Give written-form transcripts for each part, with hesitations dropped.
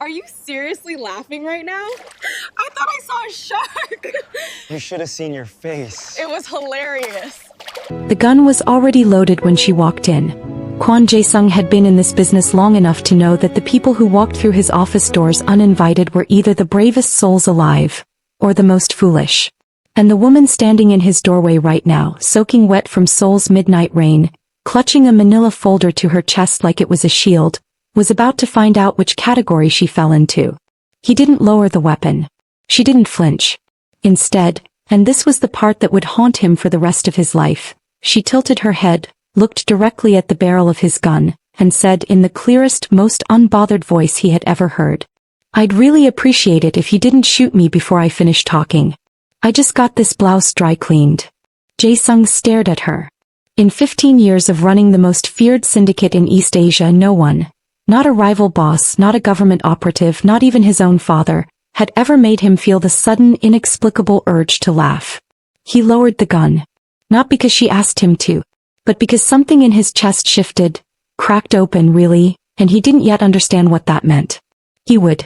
Are you seriously laughing right now? I thought I saw a shark. You should have seen your face. It was hilarious. The gun was already loaded when she walked in. Kwon Jaesung had been in this business long enough to know that the people who walked through his office doors uninvited were either the bravest souls alive, or the most foolish. And the woman standing in his doorway right now, soaking wet from Seoul's midnight rain, clutching a manila folder to her chest like it was a shield, was about to find out which category she fell into. He didn't lower the weapon. She didn't flinch. Instead, and this was the part that would haunt him for the rest of his life, she tilted her head, looked directly at the barrel of his gun, and said in the clearest, most unbothered voice he had ever heard, "I'd really appreciate it if you didn't shoot me before I finish talking. I just got this blouse dry cleaned." Jaesung stared at her. In 15 years of running the most feared syndicate in East Asia, no one, not a rival boss, not a government operative, not even his own father, had ever made him feel the sudden, inexplicable urge to laugh. He lowered the gun. Not because she asked him to, but because something in his chest shifted, cracked open really, and he didn't yet understand what that meant. He would.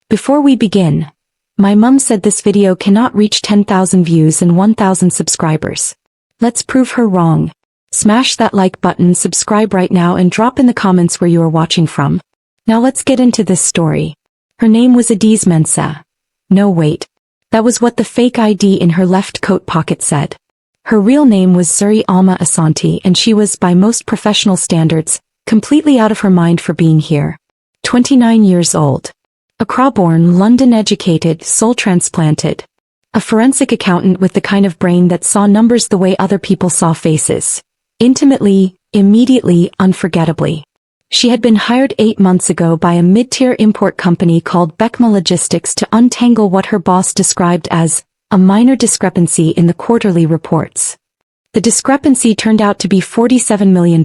Before we begin, my mum said this video cannot reach 10,000 views and 1,000 subscribers. Let's prove her wrong. Smash that like button, subscribe right now, and drop in the comments where you are watching from. Now let's get into this story. Her name was Adiz Mensah. No wait. That was what the fake ID in her left coat pocket said. Her real name was Zuri Asante, and she was, by most professional standards, completely out of her mind for being here. 29 years old. Accra-born, London-educated, soul transplanted. A forensic accountant with the kind of brain that saw numbers the way other people saw faces. Intimately, immediately, unforgettably. She had been hired 8 months ago by a mid-tier import company called Beckma Logistics to untangle what her boss described as a minor discrepancy in the quarterly reports. The discrepancy turned out to be $47 million.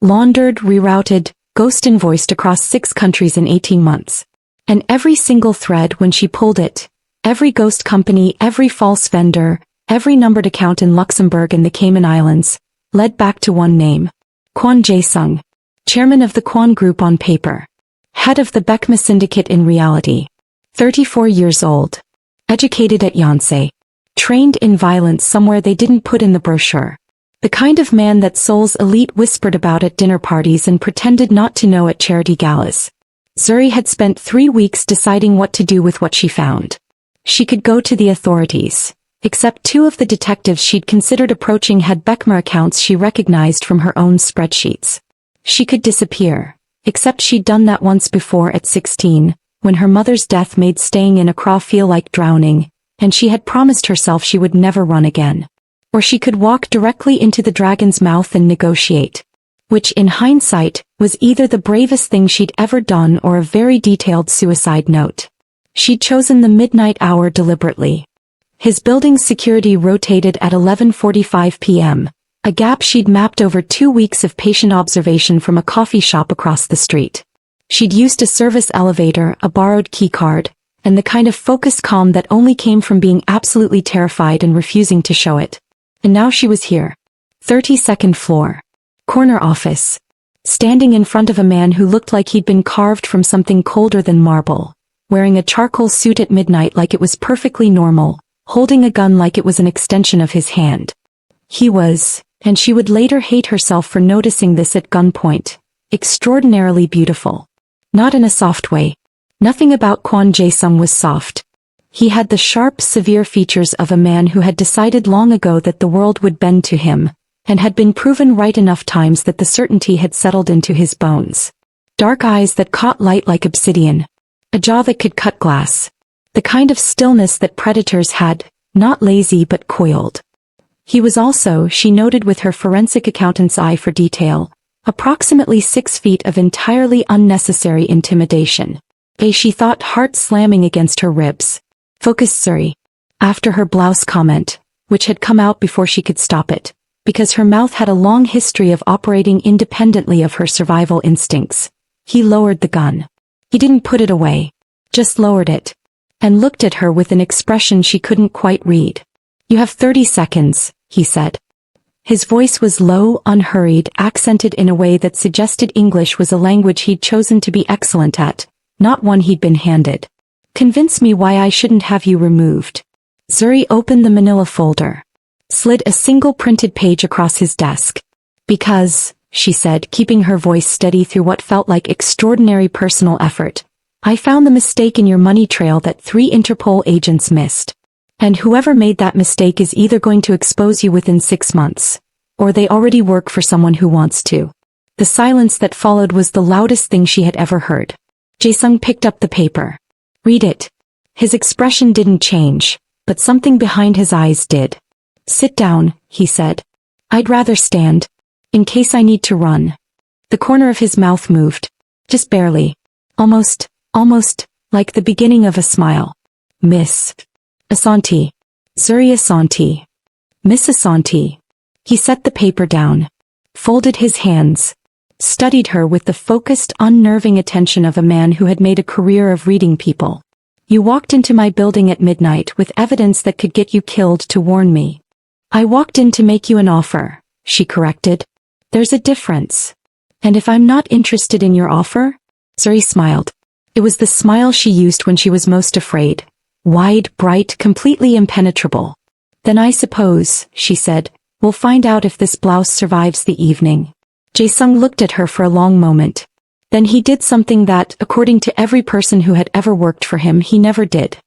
Laundered, rerouted, ghost invoiced across 6 countries in 18 months. And every single thread when she pulled it, every ghost company, every false vendor, every numbered account in Luxembourg and the Cayman Islands, led back to one name. Kwon Jaesung. Chairman of the Kwon Group on paper. Head of the Beckma Syndicate in reality. 34 years old. Educated at Yonsei. Trained in violence somewhere they didn't put in the brochure. The kind of man that Seoul's elite whispered about at dinner parties and pretended not to know at charity galas. Zuri had spent 3 weeks deciding what to do with what she found. She could go to the authorities. Except 2 of the detectives she'd considered approaching had Beckma accounts she recognized from her own spreadsheets. She could disappear. Except she'd done that once before at 16, when her mother's death made staying in Accra feel like drowning, and she had promised herself she would never run again. Or she could walk directly into the dragon's mouth and negotiate. Which, in hindsight, was either the bravest thing she'd ever done or a very detailed suicide note. She'd chosen the midnight hour deliberately. His building's security rotated at 11:45 p.m., a gap she'd mapped over 2 weeks of patient observation from a coffee shop across the street. She'd used a service elevator, a borrowed keycard, and the kind of focused calm that only came from being absolutely terrified and refusing to show it. And now she was here. 32nd floor. Corner office. Standing in front of a man who looked like he'd been carved from something colder than marble, wearing a charcoal suit at midnight like it was perfectly normal, holding a gun like it was an extension of his hand. He was, and she would later hate herself for noticing this at gunpoint, extraordinarily beautiful. Not in a soft way. Nothing about Kwon Jaesung was soft. He had the sharp, severe features of a man who had decided long ago that the world would bend to him, and had been proven right enough times that the certainty had settled into his bones. Dark eyes that caught light like obsidian. A jaw that could cut glass. The kind of stillness that predators had, not lazy but coiled. He was also, she noted with her forensic accountant's eye for detail, approximately 6 feet of entirely unnecessary intimidation. She thought, heart slamming against her ribs. Focused Zuri. After her blouse comment, which had come out before she could stop it, because her mouth had a long history of operating independently of her survival instincts, he lowered the gun. He didn't put it away. Just lowered it. And looked at her with an expression she couldn't quite read. "You have 30 seconds, he said. His voice was low, unhurried, accented in a way that suggested English was a language he'd chosen to be excellent at, not one he'd been handed. Convince me why I shouldn't have you removed. Zuri opened the manila folder. Slid a single printed page across his desk. Because, she said, keeping her voice steady through what felt like extraordinary personal effort, I found the mistake in your money trail that 3 Interpol agents missed. And whoever made that mistake is either going to expose you within 6 months, or they already work for someone who wants to. The silence that followed was the loudest thing she had ever heard. Jaesung picked up the paper. Read it. His expression didn't change, but something behind his eyes did. Sit down, he said. I'd rather stand. In case I need to run. The corner of his mouth moved. Just barely. Almost, like the beginning of a smile. Miss Asante. Zuri Asante. Miss Asante. He set the paper down. Folded his hands. Studied her with the focused, unnerving attention of a man who had made a career of reading people. You walked into my building at midnight with evidence that could get you killed to warn me. I walked in to make you an offer, she corrected. There's a difference. And if I'm not interested in your offer? Zuri smiled. It was the smile she used when she was most afraid. Wide, bright, completely impenetrable. Then I suppose, she said, we'll find out if this blouse survives the evening. Jaesung looked at her for a long moment. Then he did something that, according to every person who had ever worked for him, he never did.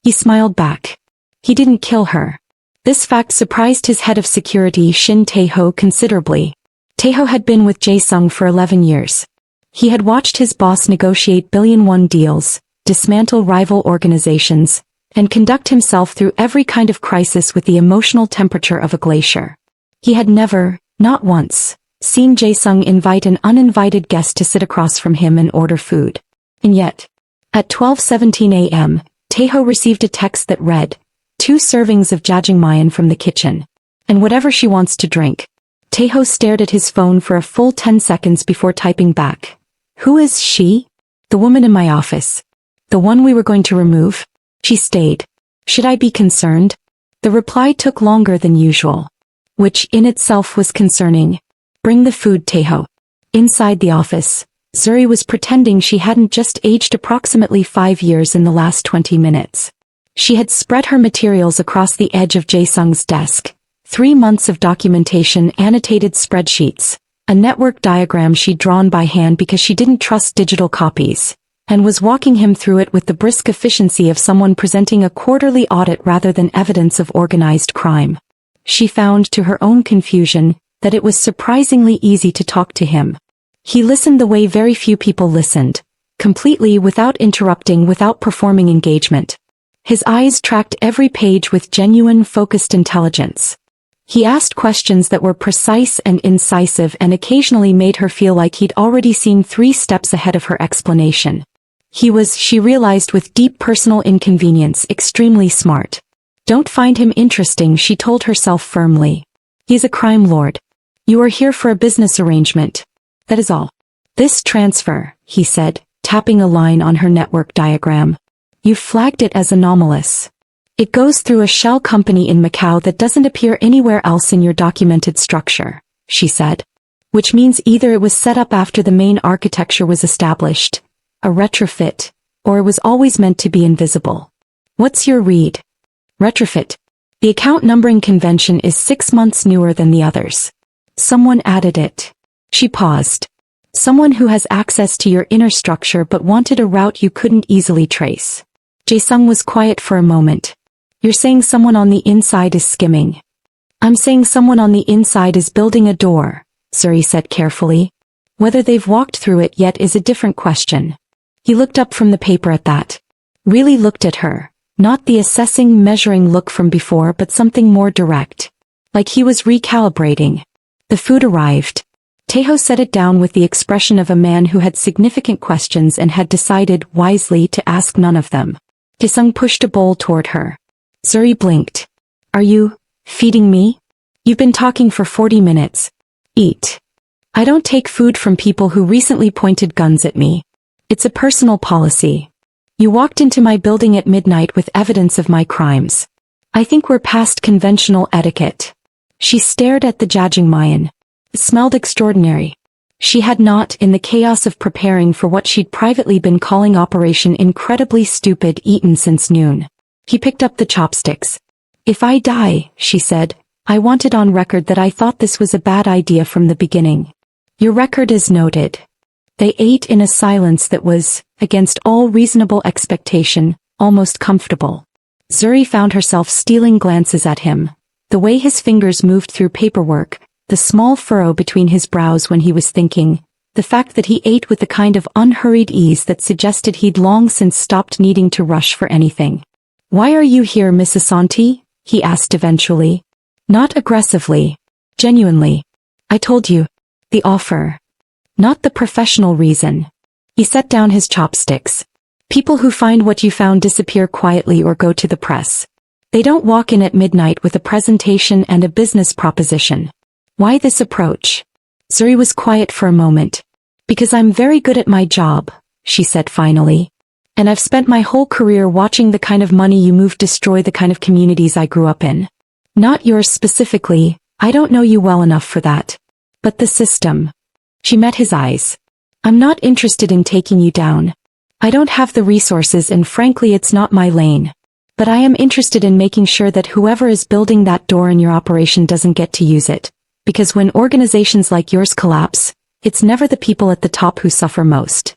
He smiled back. He didn't kill her. This fact surprised his head of security Shin Tae-ho considerably. Tae-ho had been with Jaesung for 11 years. He had watched his boss negotiate billion-won deals, dismantle rival organizations, and conduct himself through every kind of crisis with the emotional temperature of a glacier. He had never, not once, seen Jaesung invite an uninvited guest to sit across from him and order food. And yet, at 12:17 a.m., Tae-ho received a text that read, 2 servings of jjajangmyeon from the kitchen. And whatever she wants to drink. Tae-ho stared at his phone for a full 10 seconds before typing back. Who is she? The woman in my office. The one we were going to remove? She stayed. Should I be concerned? The reply took longer than usual. Which in itself was concerning. Bring the food, Tae-ho. Inside the office, Zuri was pretending she hadn't just aged approximately 5 years in the last 20 minutes. She had spread her materials across the edge of Jaesung's desk. 3 months of documentation, annotated spreadsheets, a network diagram she'd drawn by hand because she didn't trust digital copies, and was walking him through it with the brisk efficiency of someone presenting a quarterly audit rather than evidence of organized crime. She found, to her own confusion, that it was surprisingly easy to talk to him. He listened the way very few people listened, completely without interrupting, without performing engagement. His eyes tracked every page with genuine, focused intelligence. He asked questions that were precise and incisive and occasionally made her feel like he'd already seen 3 steps ahead of her explanation. He was, she realized with deep personal inconvenience, extremely smart. Don't find him interesting, she told herself firmly. He's a crime lord. You are here for a business arrangement. That is all. This transfer, he said, tapping a line on her network diagram. You flagged it as anomalous. It goes through a shell company in Macau that doesn't appear anywhere else in your documented structure, she said. Which means either it was set up after the main architecture was established, a retrofit, or it was always meant to be invisible. What's your read? Retrofit. The account numbering convention is 6 months newer than the others. Someone added it. She paused. Someone who has access to your inner structure but wanted a route you couldn't easily trace. Jaesung was quiet for a moment. You're saying someone on the inside is skimming. I'm saying someone on the inside is building a door, Zuri said carefully. Whether they've walked through it yet is a different question. He looked up from the paper at that. Really looked at her. Not the assessing, measuring look from before, but something more direct. Like he was recalibrating. The food arrived. Tae-ho set it down with the expression of a man who had significant questions and had decided, wisely, to ask none of them. Jaesung pushed a bowl toward her. Zuri blinked. Are you feeding me? You've been talking for 40 minutes. Eat. I don't take food from people who recently pointed guns at me. It's a personal policy. You walked into my building at midnight with evidence of my crimes. I think we're past conventional etiquette. She stared at the jjajangmyeon. It smelled extraordinary. She had not, in the chaos of preparing for what she'd privately been calling Operation Incredibly Stupid, eaten since noon. He picked up the chopsticks. "If I die," she said, "I want it on record that I thought this was a bad idea from the beginning." "Your record is noted." They ate in a silence that was, against all reasonable expectation, almost comfortable. Zuri found herself stealing glances at him. The way his fingers moved through paperwork, the small furrow between his brows when he was thinking, the fact that he ate with the kind of unhurried ease that suggested he'd long since stopped needing to rush for anything. "Why are you here, Miss Asante?" he asked eventually. Not aggressively. Genuinely. "I told you. The offer. Not the professional reason." He set down his chopsticks. "People who find what you found disappear quietly or go to the press. They don't walk in at midnight with a presentation and a business proposition." "Why this approach?" Zuri was quiet for a moment. "Because I'm very good at my job," she said finally. "And I've spent my whole career watching the kind of money you move destroy the kind of communities I grew up in. Not yours specifically, I don't know you well enough for that. But the system." She met his eyes. "I'm not interested in taking you down. I don't have the resources and frankly it's not my lane. But I am interested in making sure that whoever is building that door in your operation doesn't get to use it. Because when organizations like yours collapse, it's never the people at the top who suffer most."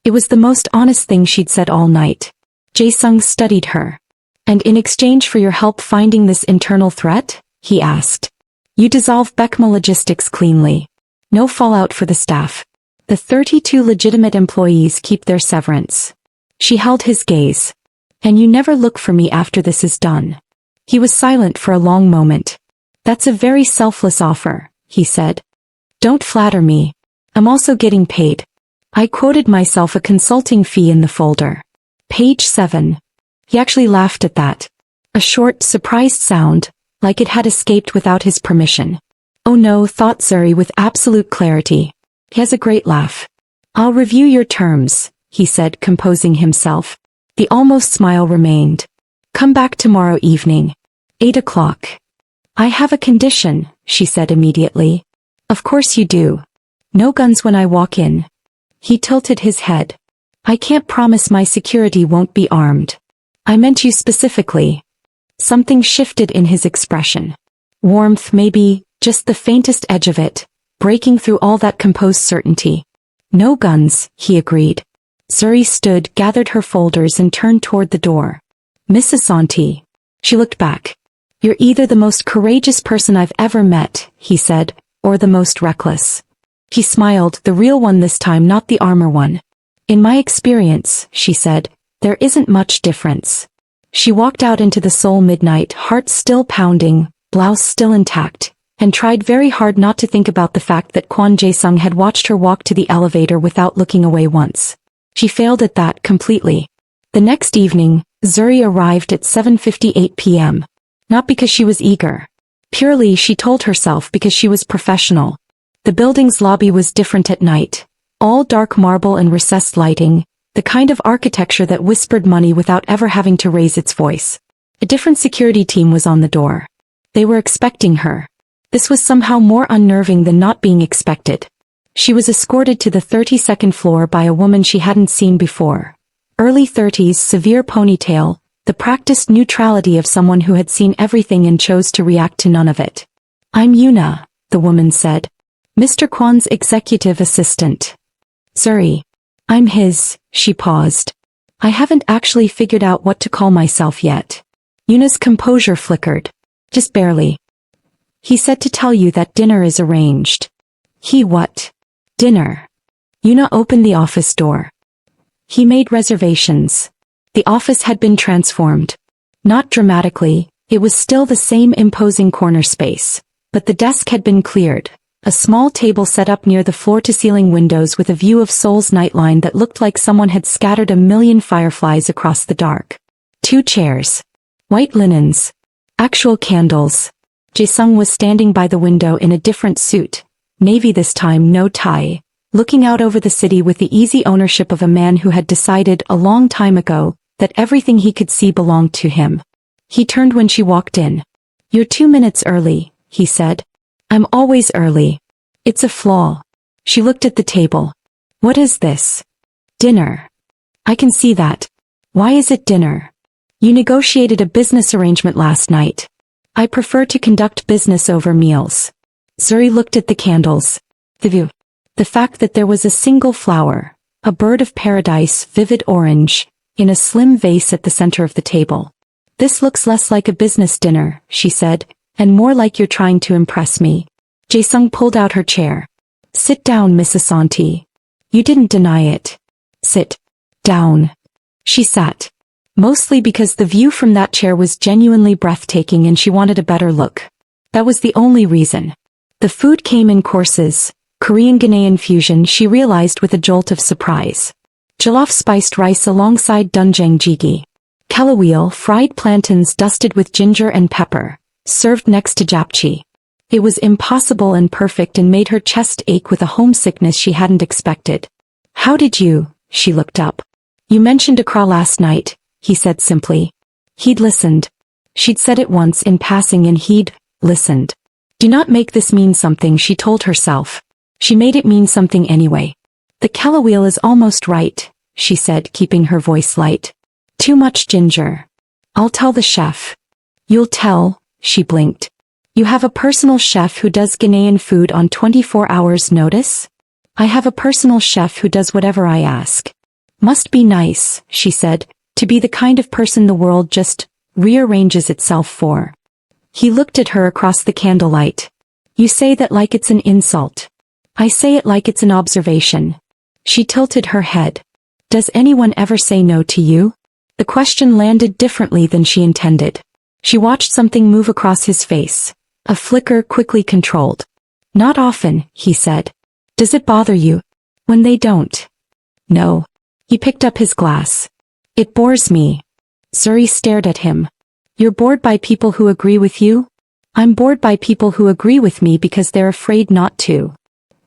It was the most honest thing she'd said all night. Jaesung studied her. "And in exchange for your help finding this internal threat?" he asked. "You dissolve Beckma Logistics cleanly. No fallout for the staff. The 32 legitimate employees keep their severance." She held his gaze. "And you never look for me after this is done." He was silent for a long moment. "That's a very selfless offer," he said. "Don't flatter me. I'm also getting paid." I quoted myself a consulting fee in the folder. Page 7. He actually laughed at that. A short, surprised sound, like it had escaped without his permission. "Oh no," thought Zuri with absolute clarity. He has a great laugh. "I'll review your terms," he said, composing himself. The almost smile remained. "Come back tomorrow evening. 8 o'clock. "I have a condition," she said immediately. "Of course you do. No guns when I walk in." He tilted his head. "I can't promise my security won't be armed. I meant you specifically." Something shifted in his expression. Warmth maybe, just the faintest edge of it, breaking through all that composed certainty. "No guns," he agreed. Zuri stood, gathered her folders and turned toward the door. "Miss Asante." She looked back. "You're either the most courageous person I've ever met," he said, "or the most reckless." He smiled, the real one this time, not the armor one. "In my experience," she said, "there isn't much difference." She walked out into the Seoul midnight, heart still pounding, blouse still intact, and tried very hard not to think about the fact that Kwon Jaesung had watched her walk to the elevator without looking away once. She failed at that completely. The next evening, Zuri arrived at 7:58 p.m. Not because she was eager. Purely, she told herself, because she was professional. The building's lobby was different at night. All dark marble and recessed lighting, the kind of architecture that whispered money without ever having to raise its voice. A different security team was on the door. They were expecting her. This was somehow more unnerving than not being expected. She was escorted to the 32nd floor by a woman she hadn't seen before. Early 30s, severe ponytail, the practiced neutrality of someone who had seen everything and chose to react to none of it. "I'm Yuna," the woman said. "Mr. Kwon's executive assistant." "Zuri. I'm his," she paused. "I haven't actually figured out what to call myself yet." Yuna's composure flickered. "Just barely." "He said to tell you that dinner is arranged." "He what? Dinner?" Yuna opened the office door. "He made reservations." The office had been transformed. Not dramatically, it was still the same imposing corner space. But the desk had been cleared. A small table set up near the floor-to-ceiling windows with a view of Seoul's nightline that looked like someone had scattered a million fireflies across the dark. 2 chairs. White linens. Actual candles. Jaesung was standing by the window in a different suit, navy this time, no tie, looking out over the city with the easy ownership of a man who had decided a long time ago that everything he could see belonged to him. He turned when she walked in. "You're 2 minutes early," he said. "I'm always early. It's a flaw." She looked at the table. What is this? Dinner. I can see that. Why is it dinner? You negotiated a business arrangement last night. I prefer to conduct business over meals. Zuri looked at the candles. The view. The fact that there was a single flower, a bird of paradise, vivid orange, in a slim vase at the center of the table. This looks less like a business dinner, she said, and more like you're trying to impress me. Jaesung pulled out her chair. Sit down, Miss Asante. You didn't deny it. Sit down. She sat. Mostly because the view from that chair was genuinely breathtaking and she wanted a better look. That was the only reason. The food came in courses, Korean Ghanaian fusion, she realized with a jolt of surprise. Jollof spiced rice alongside doenjang jjigae. Kelaweel, fried plantains dusted with ginger and pepper, served next to japchae. It was impossible and perfect and made her chest ache with a homesickness she hadn't expected. How did you? She looked up. You mentioned Accra last night, he said simply. He'd listened. She'd said it once in passing and he'd listened. Do not make this mean something, she told herself. She made it mean something anyway. The kelaweel is almost right, she said, keeping her voice light. Too much ginger. I'll tell the chef. You'll tell, she blinked. You have a personal chef who does Ghanaian food on 24 hours notice? I have a personal chef who does whatever I ask. Must be nice, she said, to be the kind of person the world just rearranges itself for. He looked at her across the candlelight. You say that like it's an insult. I say it like it's an observation. She tilted her head. Does anyone ever say no to you? The question landed differently than she intended. She watched something move across his face. A flicker quickly controlled. Not often, he said. Does it bother you? When they don't? No. He picked up his glass. It bores me. Zuri stared at him. You're bored by people who agree with you? I'm bored by people who agree with me because they're afraid not to.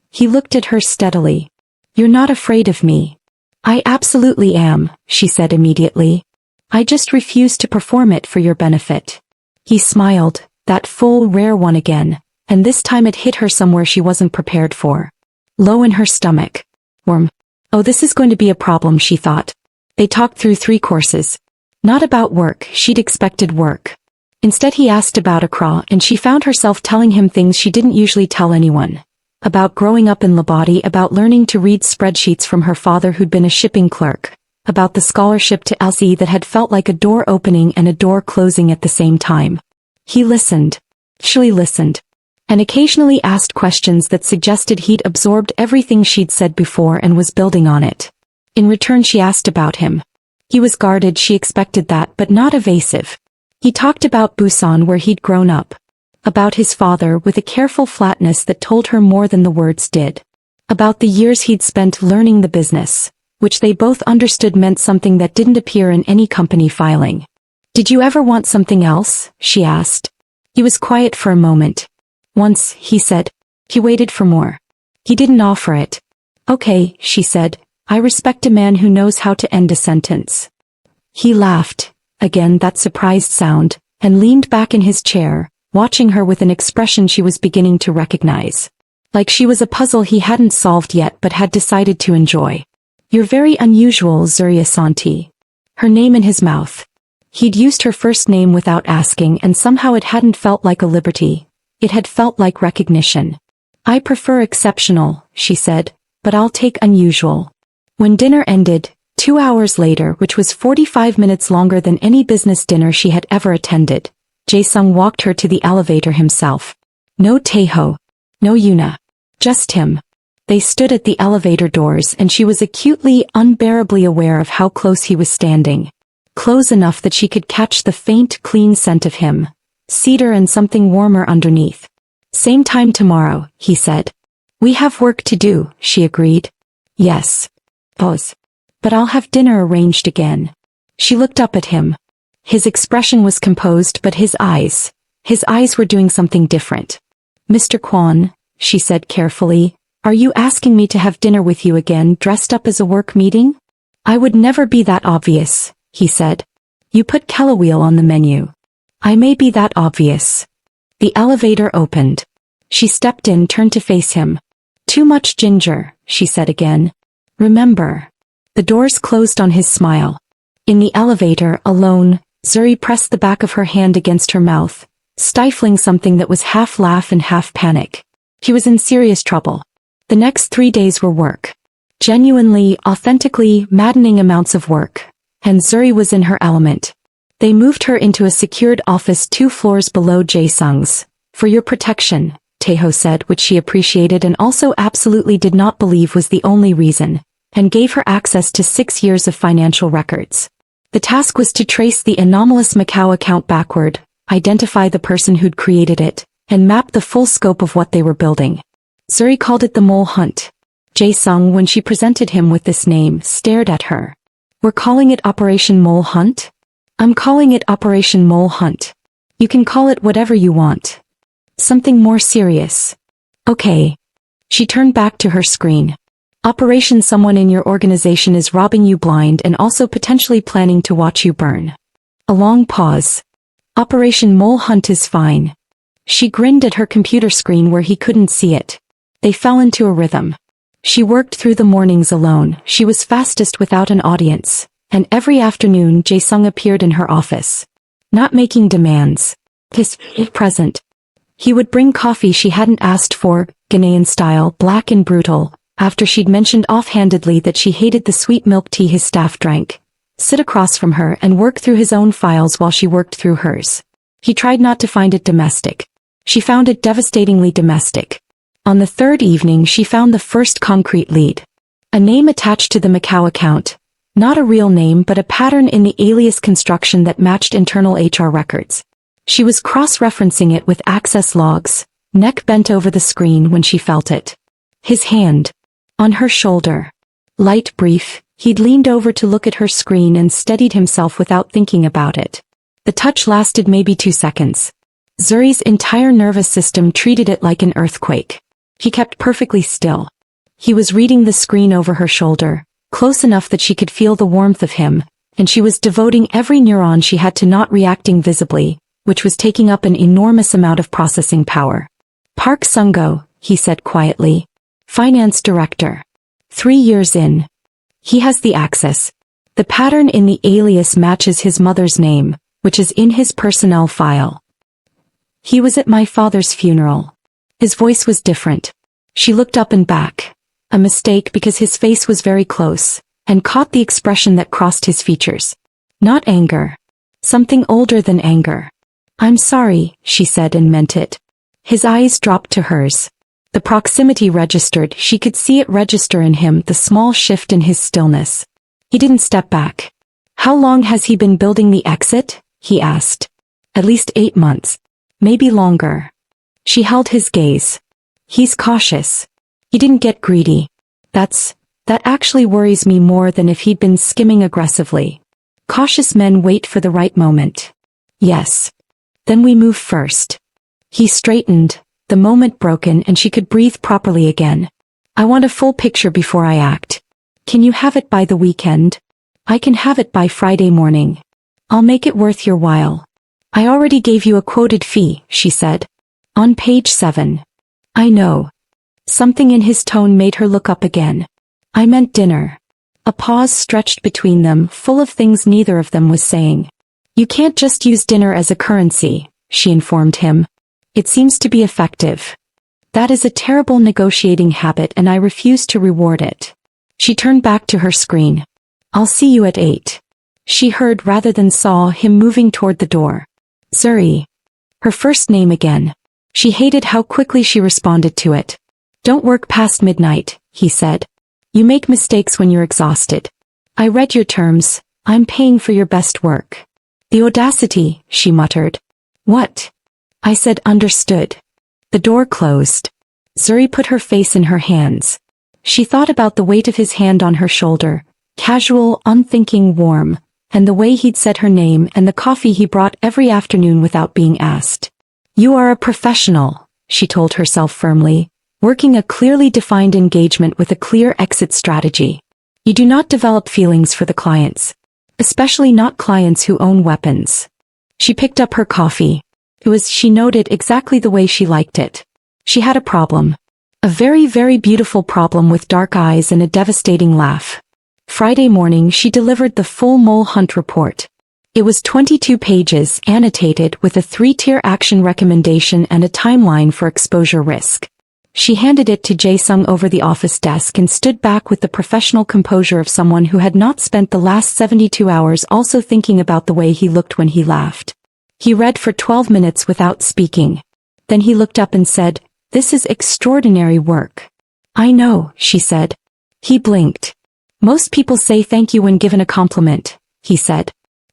He looked at her steadily. You're not afraid of me. I absolutely am, she said immediately. I just refuse to perform it for your benefit. He smiled, that full, rare one again, and this time it hit her somewhere she wasn't prepared for. Low in her stomach. Warm. Oh, this is going to be a problem, she thought. They talked through 3 courses. Not about work, she'd expected work. Instead he asked about Accra and she found herself telling him things she didn't usually tell anyone. About growing up in Labadi, about learning to read spreadsheets from her father who'd been a shipping clerk, about the scholarship to LC that had felt like a door opening and a door closing at the same time. He listened. She listened. And occasionally asked questions that suggested he'd absorbed everything she'd said before and was building on it. In return she asked about him. He was guarded, she expected that, but not evasive. He talked about Busan where he'd grown up. About his father with a careful flatness that told her more than the words did. About the years he'd spent learning the business, which they both understood meant something that didn't appear in any company filing. Did you ever want something else? She asked. He was quiet for a moment. Once, he said. He waited for more. He didn't offer it. Okay, she said. I respect a man who knows how to end a sentence. He laughed, again that surprised sound, and leaned back in his chair, watching her with an expression she was beginning to recognize. Like she was a puzzle he hadn't solved yet but had decided to enjoy. You're very unusual, Zuri Asante. Her name in his mouth. He'd used her first name without asking and somehow it hadn't felt like a liberty. It had felt like recognition. I prefer exceptional, she said, but I'll take unusual. When dinner ended, 2 hours later, which was 45 minutes longer than any business dinner she had ever attended, Jaesung walked her to the elevator himself. No Taeho. No Yuna. Just him. They stood at the elevator doors and she was acutely, unbearably aware of how close he was standing. Close enough that she could catch the faint, clean scent of him. Cedar and something warmer underneath. Same time tomorrow, he said. We have work to do, she agreed. Yes. Pause. But I'll have dinner arranged again. She looked up at him. His expression was composed but his eyes were doing something different. Mr. Kwon, she said carefully, are you asking me to have dinner with you again dressed up as a work meeting? I would never be that obvious, he said. You put kelaweel on the menu. I may be that obvious. The elevator opened. She stepped in, turned to face him. Too much ginger, she said again. Remember. The doors closed on his smile. In the elevator, alone, Zuri pressed the back of her hand against her mouth, stifling something that was half laugh and half panic. He was in serious trouble. The next 3 days were work. Genuinely, authentically, maddening amounts of work. And Zuri was in her element. They moved her into a secured office 2 floors below Jaesung's. For your protection, Taeho said, which she appreciated and also absolutely did not believe was the only reason, and gave her access to 6 years of financial records. The task was to trace the anomalous Macau account backward, identify the person who'd created it, and map the full scope of what they were building. Zuri called it the mole hunt. Jaesung, when she presented him with this name, stared at her. We're calling it Operation Mole Hunt? I'm calling it Operation Mole Hunt. You can call it whatever you want. Something more serious. Okay. She turned back to her screen. Operation someone in your organization is robbing you blind and also potentially planning to watch you burn. A long pause. Operation Mole Hunt is fine. She grinned at her computer screen where he couldn't see it. They fell into a rhythm. She worked through the mornings alone. She was fastest without an audience. And every afternoon Jaesung appeared in her office. Not making demands. His present. He would bring coffee she hadn't asked for, Ghanaian style, black and brutal, after she'd mentioned offhandedly that she hated the sweet milk tea his staff drank. Sit across from her and work through his own files while she worked through hers. He tried not to find it domestic. She found it devastatingly domestic. On the 3rd evening she found the first concrete lead. A name attached to the Macau account. Not a real name but a pattern in the alias construction that matched internal HR records. She was cross-referencing it with access logs, neck bent over the screen when she felt it. His hand. On her shoulder. Light brief, he'd leaned over to look at her screen and steadied himself without thinking about it. The touch lasted maybe 2 seconds. Zuri's entire nervous system treated it like an earthquake. He kept perfectly still. He was reading the screen over her shoulder, close enough that she could feel the warmth of him, and she was devoting every neuron she had to not reacting visibly, which was taking up an enormous amount of processing power. Park Sung-go, he said quietly. Finance director. 3 years in. He has the access. The pattern in the alias matches his mother's name, which is in his personnel file. He was at my father's funeral. His voice was different. She looked up and back. A mistake because his face was very close, and caught the expression that crossed his features. Not anger. Something older than anger. I'm sorry, she said and meant it. His eyes dropped to hers. The proximity registered, she could see it register in him, the small shift in his stillness. He didn't step back. How long has he been building the exit? He asked. At least 8 months. Maybe longer. She held his gaze. He's cautious. He didn't get greedy. That actually worries me more than if he'd been skimming aggressively. Cautious men wait for the right moment. Yes. Then we move first. He straightened, the moment broken and she could breathe properly again. I want a full picture before I act. Can you have it by the weekend? I can have it by Friday morning. I'll make it worth your while. I already gave you a quoted fee, she said. On page 7. I know. Something in his tone made her look up again. I meant dinner. A pause stretched between them, full of things neither of them was saying. You can't just use dinner as a currency, she informed him. It seems to be effective. That is a terrible negotiating habit and I refuse to reward it. She turned back to her screen. I'll see you at 8. She heard rather than saw him moving toward the door. Zuri. Her first name again. She hated how quickly she responded to it. Don't work past midnight, he said. You make mistakes when you're exhausted. I read your terms. I'm paying for your best work. The audacity, she muttered. What? I said understood. The door closed. Zuri put her face in her hands. She thought about the weight of his hand on her shoulder, casual, unthinking, warm, and the way he'd said her name and the coffee he brought every afternoon without being asked. You are a professional, she told herself firmly, working a clearly defined engagement with a clear exit strategy. You do not develop feelings for the clients. Especially not clients who own weapons. She picked up her coffee. It was, she noted, exactly the way she liked it. She had a problem. A very, very beautiful problem with dark eyes and a devastating laugh. Friday morning she delivered the full mole hunt report. It was 22 pages, annotated with a 3-tier action recommendation and a timeline for exposure risk. She handed it to Jaesung over the office desk and stood back with the professional composure of someone who had not spent the last 72 hours also thinking about the way he looked when he laughed. He read for 12 minutes without speaking. Then he looked up and said, "This is extraordinary work." "I know," she said. He blinked. "Most people say thank you when given a compliment," he said.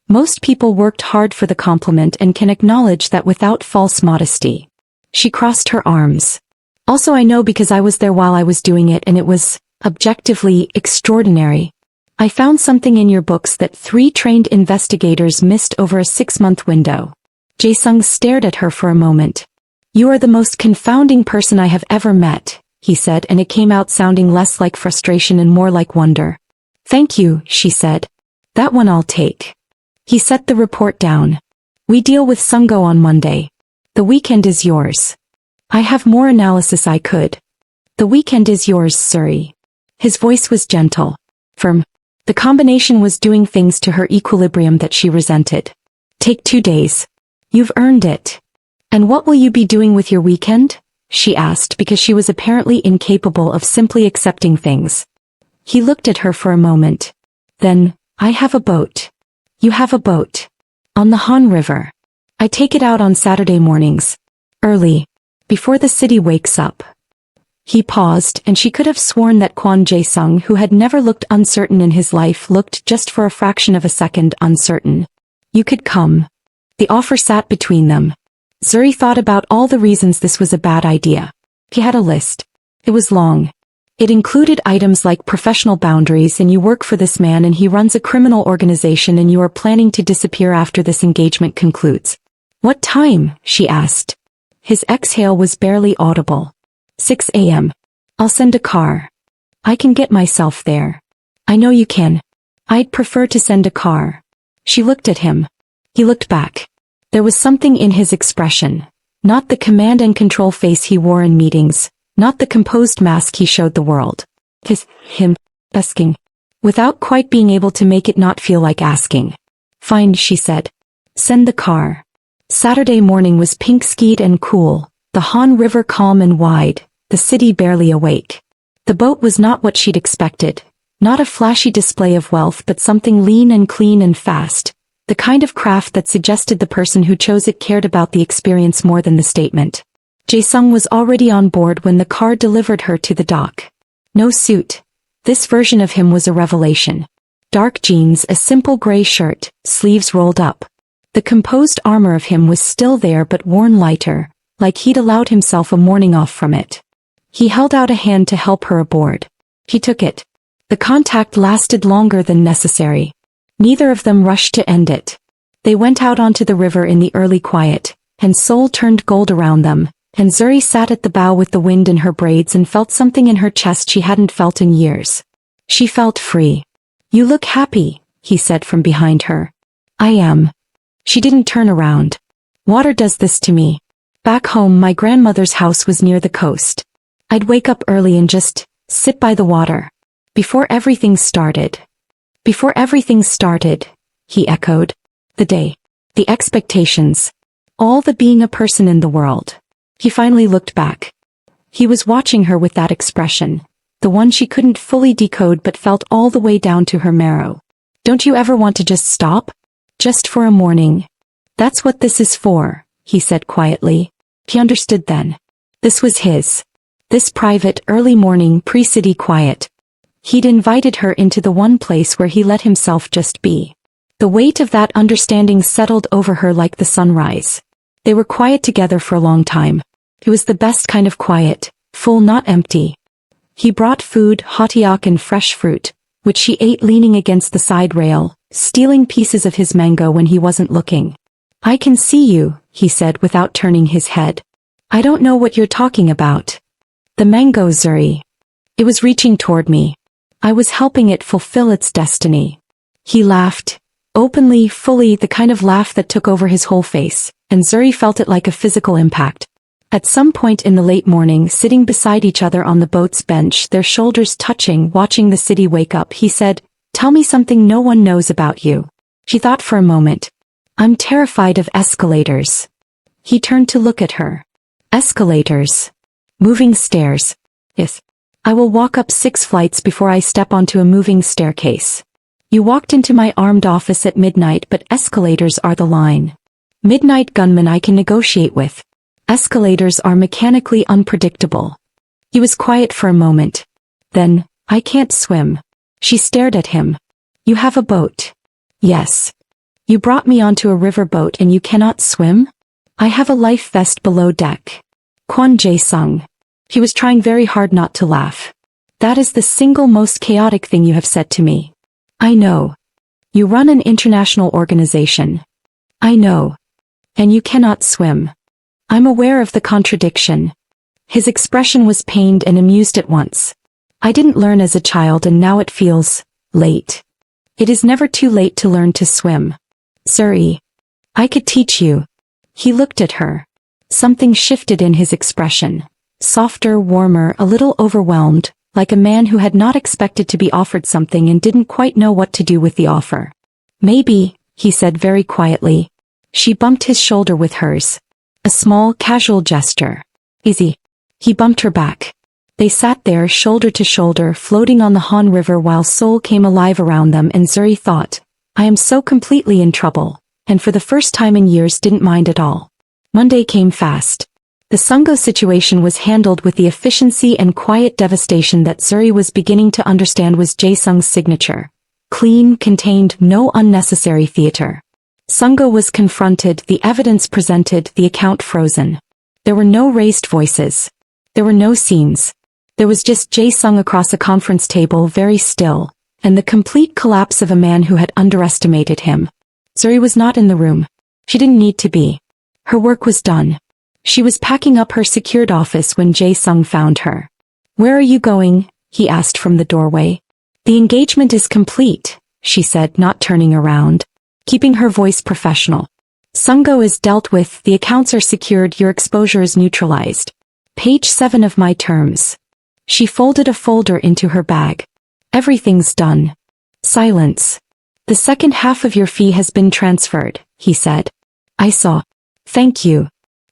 "Most people worked hard for the compliment and can acknowledge that without false modesty." She crossed her arms. "Also I know because I was there while I was doing it and it was, objectively, extraordinary. I found something in your books that 3 trained investigators missed over a 6-month window." Jaesung stared at her for a moment. "You are the most confounding person I have ever met," he said, and it came out sounding less like frustration and more like wonder. "Thank you," she said. "That one I'll take." He set the report down. "We deal with Sungo on Monday. The weekend is yours." "I have more analysis I could." "The weekend is yours, Zuri." His voice was gentle, firm. The combination was doing things to her equilibrium that she resented. "Take 2 days. You've earned it." "And what will you be doing with your weekend?" she asked because she was apparently incapable of simply accepting things. He looked at her for a moment. Then, "I have a boat." "You have a boat?" "On the Han River. I take it out on Saturday mornings. Early. Before the city wakes up." He paused, and she could have sworn that Kwon Jaesung, who had never looked uncertain in his life, looked just for a fraction of a second uncertain. "You could come." The offer sat between them. Zuri thought about all the reasons this was a bad idea. He had a list. It was long. It included items like professional boundaries and you work for this man and he runs a criminal organization and you are planning to disappear after this engagement concludes. "What time?" she asked. His exhale was barely audible. 6 a.m. "I'll send a car. I can get myself there." "I know you can. I'd prefer to send a car." She looked at him. He looked back. There was something in his expression. Not the command and control face he wore in meetings. Not the composed mask he showed the world. Him asking. Without quite being able to make it not feel like asking. "Fine," she said. "Send the car." Saturday morning was pink-skied and cool, the Han River calm and wide, the city barely awake. The boat was not what she'd expected. Not a flashy display of wealth but something lean and clean and fast. The kind of craft that suggested the person who chose it cared about the experience more than the statement. Jaesung was already on board when the car delivered her to the dock. No suit. This version of him was a revelation. Dark jeans, a simple gray shirt, sleeves rolled up. The composed armor of him was still there but worn lighter, like he'd allowed himself a morning off from it. He held out a hand to help her aboard. He took it. The contact lasted longer than necessary. Neither of them rushed to end it. They went out onto the river in the early quiet, and Seoul turned gold around them, and Zuri sat at the bow with the wind in her braids and felt something in her chest she hadn't felt in years. She felt free. "You look happy," he said from behind her. "I am." She didn't turn around. "Water does this to me. Back home my grandmother's house was near the coast. I'd wake up early and just sit by the water. Before everything started." "Before everything started," he echoed. "The day. The expectations. All the being a person in the world." He finally looked back. He was watching her with that expression, the one she couldn't fully decode but felt all the way down to her marrow. "Don't you ever want to just stop? Just for a morning?" "That's what this is for," he said quietly. He understood then. This was his. This private, early morning, pre-city quiet. He'd invited her into the one place where he let himself just be. The weight of that understanding settled over her like the sunrise. They were quiet together for a long time. It was the best kind of quiet, full not empty. He brought food, hotteok and fresh fruit, which she ate leaning against the side rail, stealing pieces of his mango when he wasn't looking. "I can see you," he said without turning his head. "I don't know what you're talking about." "The mango, Zuri. It was reaching toward me. I was helping it fulfill its destiny." He laughed. Openly, fully, the kind of laugh that took over his whole face, and Zuri felt it like a physical impact. At some point in the late morning, sitting beside each other on the boat's bench, their shoulders touching, watching the city wake up, he said, "Tell me something no one knows about you." She thought for a moment. "I'm terrified of escalators." He turned to look at her. "Escalators? Moving stairs?" "Yes. I will walk up 6 flights before I step onto a moving staircase. You walked into my armed office at midnight, but escalators are the line. Midnight gunmen I can negotiate with. Escalators are mechanically unpredictable." He was quiet for a moment. Then, "I can't swim." She stared at him. "You have a boat?" "Yes." "You brought me onto a river boat and you cannot swim?" "I have a life vest below deck." Kwon Jaesung. He was trying very hard not to laugh. "That is the single most chaotic thing you have said to me." "I know. You run an international organization." "I know. And you cannot swim." "I'm aware of the contradiction." His expression was pained and amused at once. "I didn't learn as a child and now it feels late." "It is never too late to learn to swim. Zuri. I could teach you." He looked at her. Something shifted in his expression. Softer, warmer, a little overwhelmed, like a man who had not expected to be offered something and didn't quite know what to do with the offer. "Maybe," he said very quietly. She bumped his shoulder with hers. A small, casual gesture. "Easy." He bumped her back. They sat there shoulder to shoulder, floating on the Han River while Seoul came alive around them, and Zuri thought, "I am so completely in trouble," and for the first time in years didn't mind at all. Monday came fast. The Sungo situation was handled with the efficiency and quiet devastation that Zuri was beginning to understand was Jaesung's signature. Clean, contained, no unnecessary theater. Sungo was confronted, the evidence presented, the account frozen. There were no raised voices. There were no scenes. There was just Jaesung across a conference table, very still, and the complete collapse of a man who had underestimated him. Zuri was not in the room. She didn't need to be. Her work was done. She was packing up her secured office when Jaesung found her. "Where are you going?" he asked from the doorway. "The engagement is complete," she said, not turning around, keeping her voice professional. "Sungo is dealt with, the accounts are secured, your exposure is neutralized. Page 7 of my terms." She folded a folder into her bag. "Everything's done." Silence. "The second half of your fee has been transferred," he said. "I saw. Thank you."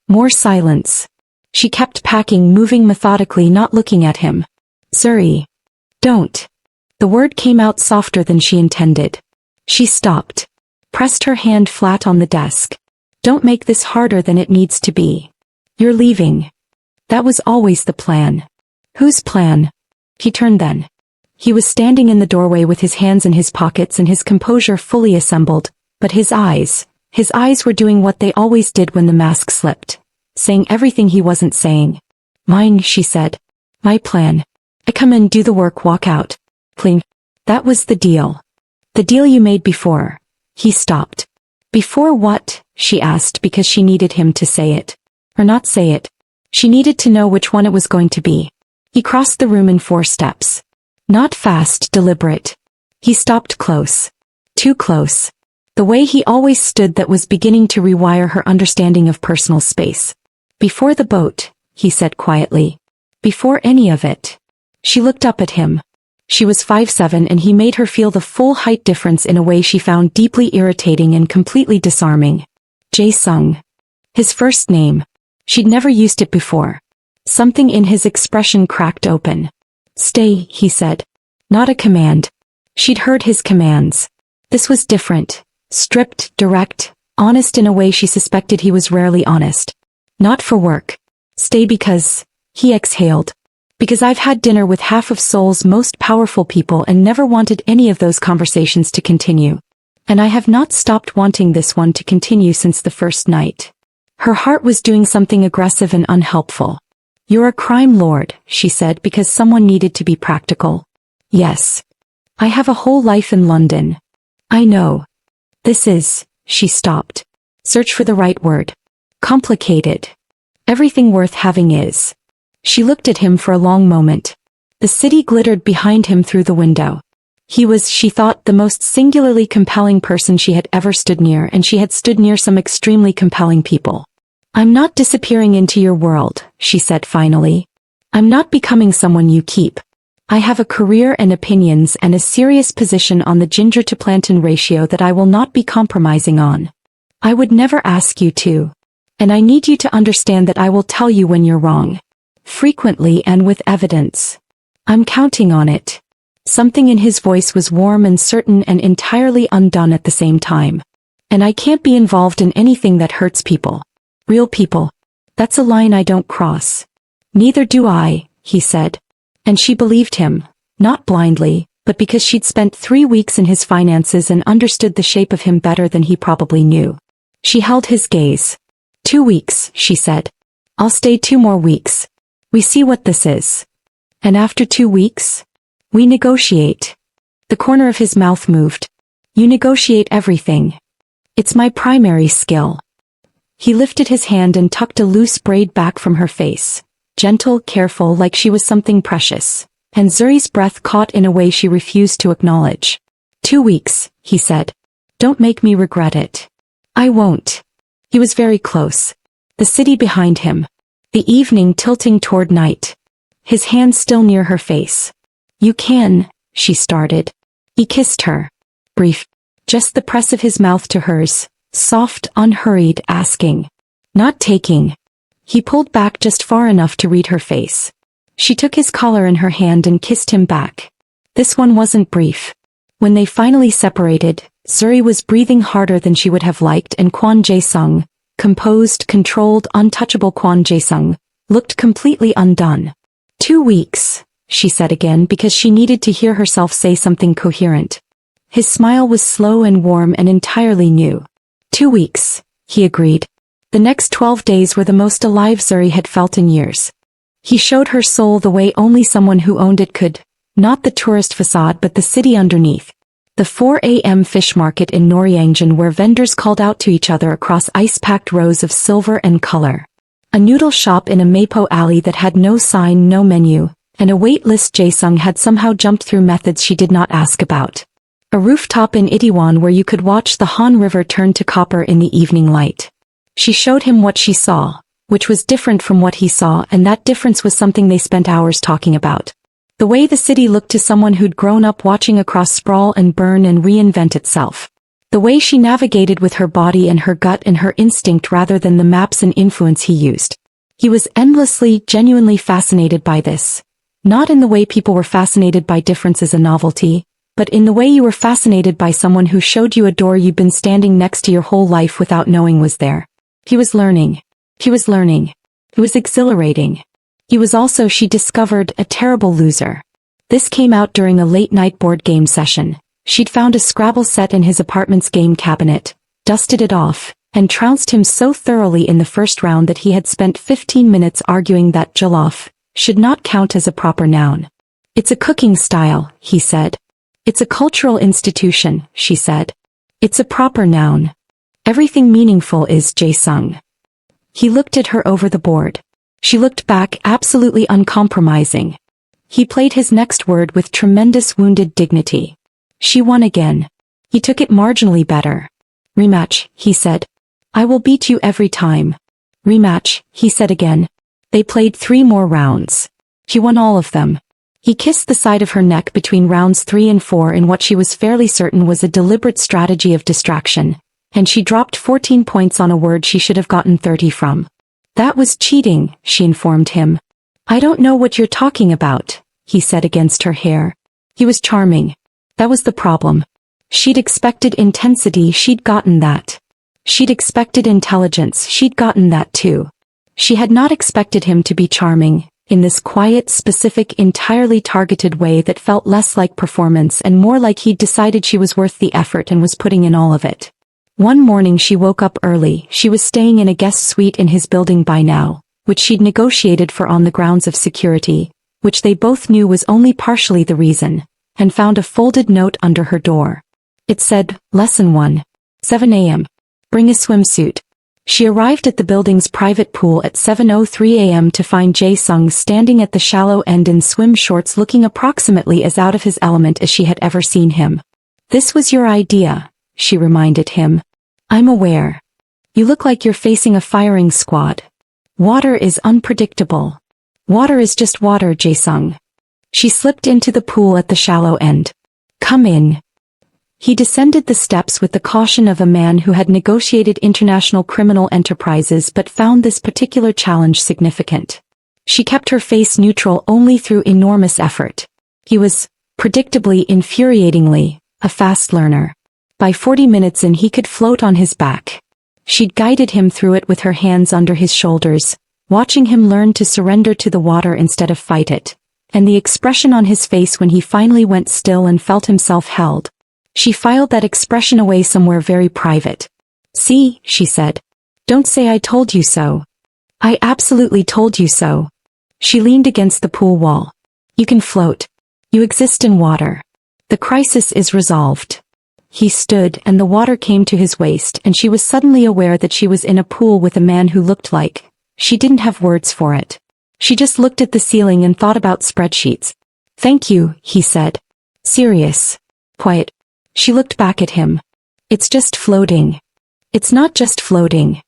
More silence. She kept packing, moving methodically, not looking at him. "Zuri. Don't." The word came out softer than she intended. She stopped. Pressed her hand flat on the desk. "Don't make this harder than it needs to be. You're leaving." That was always the plan. Whose plan? He turned then. He was standing in the doorway with his hands in his pockets and his composure fully assembled, but his eyes were doing what they always did when the mask slipped, saying everything he wasn't saying. "Mine," she said. "My plan. I come in, do the work, walk out. Clean. That was the deal. The deal you made before." He stopped. "Before what?" she asked, because she needed him to say it. Or not say it. She needed to know which one it was going to be. He crossed the room in 4 steps. Not fast, deliberate. He stopped close. Too close. The way he always stood, that was beginning to rewire her understanding of personal space. "Before the boat," he said quietly. "Before any of it." She looked up at him. She was 5'7" and he made her feel the full height difference in a way she found deeply irritating and completely disarming. Jaesung. His first name. She'd never used it before. Something in his expression cracked open. "Stay," he said. Not a command. She'd heard his commands. This was different. Stripped, direct, honest in a way she suspected he was rarely honest. "Not for work. Stay because," he exhaled, "because I've had dinner with half of Seoul's most powerful people and never wanted any of those conversations to continue. And I have not stopped wanting this one to continue since the first night." Her heart was doing something aggressive and unhelpful. "You're a crime lord," she said, because someone needed to be practical. "Yes. I have a whole life in London." "I know. This is," she stopped. Search for the right word. "Complicated. Everything worth having is." She looked at him for a long moment. The city glittered behind him through the window. He was, she thought, the most singularly compelling person she had ever stood near, and she had stood near some extremely compelling people. I'm not disappearing into your world, she said finally. I'm not becoming someone you keep. I have a career and opinions and a serious position on the ginger to plantain ratio that I will not be compromising on. I would never ask you to. And I need you to understand that I will tell you when you're wrong. Frequently and with evidence. I'm counting on it. Something in his voice was warm and certain and entirely undone at the same time. And I can't be involved in anything that hurts people. Real people. That's a line I don't cross. Neither do I, he said. And she believed him, not blindly, but because she'd spent 3 weeks in his finances and understood the shape of him better than he probably knew. She held his gaze. 2 weeks, she said. I'll stay 2 more weeks. We see what this is. And after 2 weeks? We negotiate. The corner of his mouth moved. You negotiate everything. It's my primary skill. He lifted his hand and tucked a loose braid back from her face. Gentle, careful, like she was something precious. And Zuri's breath caught in a way she refused to acknowledge. 2 weeks, he said. Don't make me regret it. I won't. He was very close. The city behind him. The evening tilting toward night. His hand still near her face. You can, she started. He kissed her. Brief. Just the press of his mouth to hers. Soft, unhurried, asking. Not taking. He pulled back just far enough to read her face. She took his collar in her hand and kissed him back. This one wasn't brief. When they finally separated, Zuri was breathing harder than she would have liked and Kwon Jaesung, composed, controlled, untouchable Kwon Jaesung, looked completely undone. 2 weeks, she said again because she needed to hear herself say something coherent. His smile was slow and warm and entirely new. 2 weeks, he agreed. The next 12 days were the most alive Zuri had felt in years. He showed her soul the way only someone who owned it could, not the tourist facade but the city underneath. The 4 a.m. fish market in Noryeongjin where vendors called out to each other across ice-packed rows of silver and color. A noodle shop in a Mapo alley that had no sign, no menu, and a wait list Jaesung had somehow jumped through methods she did not ask about. A rooftop in Itaewon where you could watch the Han River turn to copper in the evening light. She showed him what she saw, which was different from what he saw, and that difference was something they spent hours talking about. The way the city looked to someone who'd grown up watching across sprawl and burn and reinvent itself. The way she navigated with her body and her gut and her instinct rather than the maps and influence he used. He was endlessly, genuinely fascinated by this. Not in the way people were fascinated by difference as a novelty, but in the way you were fascinated by someone who showed you a door you'd been standing next to your whole life without knowing was there. He was learning. He was learning. It was exhilarating. He was also, she discovered, a terrible loser. This came out during a late-night board game session. She'd found a Scrabble set in his apartment's game cabinet, dusted it off, and trounced him so thoroughly in the first round that he had spent 15 minutes arguing that jollof should not count as a proper noun. It's a cooking style, he said. It's a cultural institution, she said. It's a proper noun. Everything meaningful is Jaesung. He looked at her over the board. She looked back, absolutely uncompromising. He played his next word with tremendous wounded dignity. She won again. He took it marginally better. Rematch, he said. I will beat you every time. Rematch, he said again. They played 3 more rounds. He won all of them. He kissed the side of her neck between rounds 3 and 4 in what she was fairly certain was a deliberate strategy of distraction, and she dropped 14 points on a word she should have gotten 30 from. That was cheating, she informed him. I don't know what you're talking about, he said against her hair. He was charming. That was the problem. She'd expected intensity, she'd gotten that. She'd expected intelligence, she'd gotten that too. She had not expected him to be charming, in this quiet, specific, entirely targeted way that felt less like performance and more like he'd decided she was worth the effort and was putting in all of it. One morning she woke up early. She was staying in a guest suite in his building by now, which she'd negotiated for on the grounds of security, which they both knew was only partially the reason, and found a folded note under her door. It said, Lesson 1. 7 a.m. Bring a swimsuit. She arrived at the building's private pool at 7:03 a.m. to find Jaesung standing at the shallow end in swim shorts looking approximately as out of his element as she had ever seen him. This was your idea, she reminded him. I'm aware. You look like you're facing a firing squad. Water is unpredictable. Water is just water, Jaesung. She slipped into the pool at the shallow end. Come in. He descended the steps with the caution of a man who had negotiated international criminal enterprises but found this particular challenge significant. She kept her face neutral only through enormous effort. He was, predictably, infuriatingly, a fast learner. By 40 minutes in he could float on his back. She'd guided him through it with her hands under his shoulders, watching him learn to surrender to the water instead of fight it, and the expression on his face when he finally went still and felt himself held. She filed that expression away somewhere very private. See, she said. Don't say I told you so. I absolutely told you so. She leaned against the pool wall. You can float. You exist in water. The crisis is resolved. He stood and the water came to his waist and she was suddenly aware that she was in a pool with a man who looked like, she didn't have words for it. She just looked at the ceiling and thought about spreadsheets. Thank you, he said. Serious. Quiet. She looked back at him. It's just floating. It's not just floating.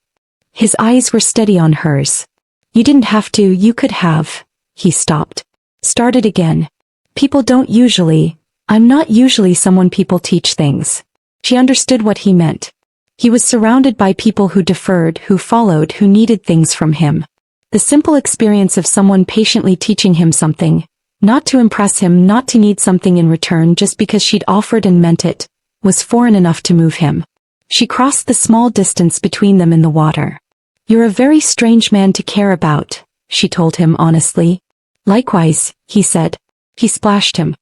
His eyes were steady on hers. You didn't have to, you could have. He stopped. Started again. People don't usually. I'm not usually someone people teach things. She understood what he meant. He was surrounded by people who deferred, who followed, who needed things from him. The simple experience of someone patiently teaching him something, not to impress him, not to need something in return just because she'd offered and meant it, was foreign enough to move him. She crossed the small distance between them in the water. You're a very strange man to care about, she told him honestly. Likewise, he said. He splashed him.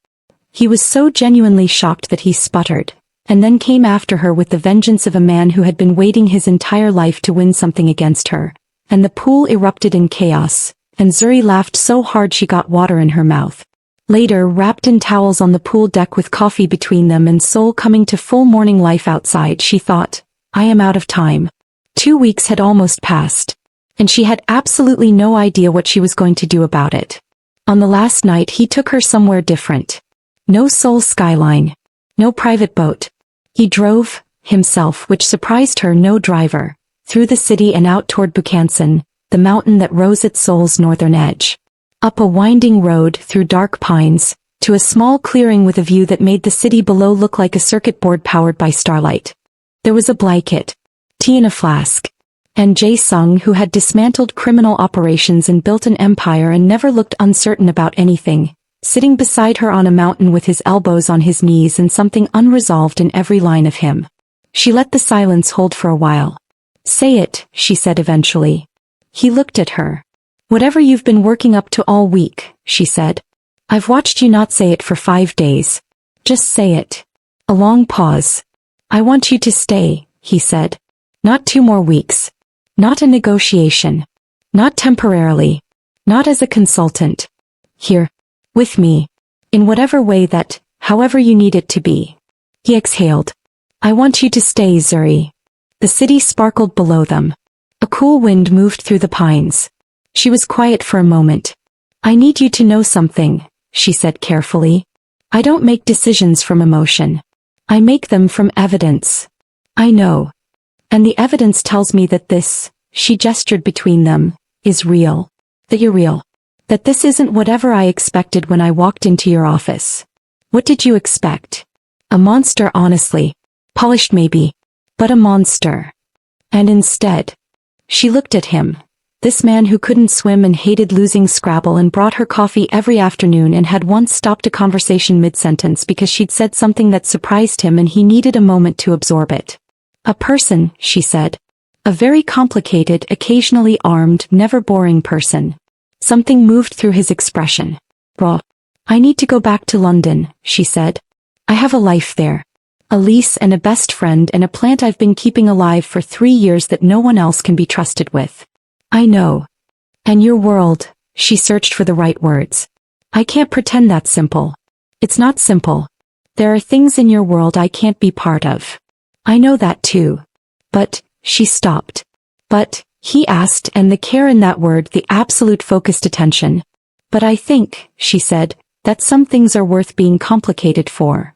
He was so genuinely shocked that he sputtered, and then came after her with the vengeance of a man who had been waiting his entire life to win something against her, and the pool erupted in chaos, and Zuri laughed so hard she got water in her mouth. Later, wrapped in towels on the pool deck with coffee between them and Seoul coming to full morning life outside, she thought, I am out of time. 2 weeks had almost passed, and she had absolutely no idea what she was going to do about it. On the last night he took her somewhere different. No Seoul skyline. No private boat. He drove, himself, which surprised her, no driver, through the city and out toward Bukhansan, the mountain that rose at Seoul's northern edge. Up a winding road through dark pines, to a small clearing with a view that made the city below look like a circuit board powered by starlight. There was a blanket, tea in a flask, and Jaesung, who had dismantled criminal operations and built an empire and never looked uncertain about anything, sitting beside her on a mountain with his elbows on his knees and something unresolved in every line of him. She let the silence hold for a while. Say it, she said eventually. He looked at her. Whatever you've been working up to all week, she said. I've watched you not say it for 5 days. Just say it. A long pause. I want you to stay, he said. Not 2 more weeks. Not a negotiation. Not temporarily. Not as a consultant. Here. With me. In whatever way that, however you need it to be. He exhaled. I want you to stay, Zuri. The city sparkled below them. A cool wind moved through the pines. She was quiet for a moment. I need you to know something, she said carefully. I don't make decisions from emotion. I make them from evidence. I know. And the evidence tells me that this, she gestured between them, is real. That you're real. That this isn't whatever I expected when I walked into your office. What did you expect? A monster, honestly. Polished maybe. But a monster. And instead, she looked at him. This man who couldn't swim and hated losing Scrabble and brought her coffee every afternoon and had once stopped a conversation mid-sentence because she'd said something that surprised him and he needed a moment to absorb it. A person, she said. A very complicated, occasionally armed, never boring person. Something moved through his expression. Raw. I need to go back to London, she said. I have a life there. A lease and a best friend and a plant I've been keeping alive for 3 years that no one else can be trusted with. I know. And your world, she searched for the right words. I can't pretend that's simple. It's not simple. There are things in your world I can't be part of. I know that too. But, she stopped. But, he asked, and the care in that word, the absolute focused attention. But I think, she said, that some things are worth being complicated for.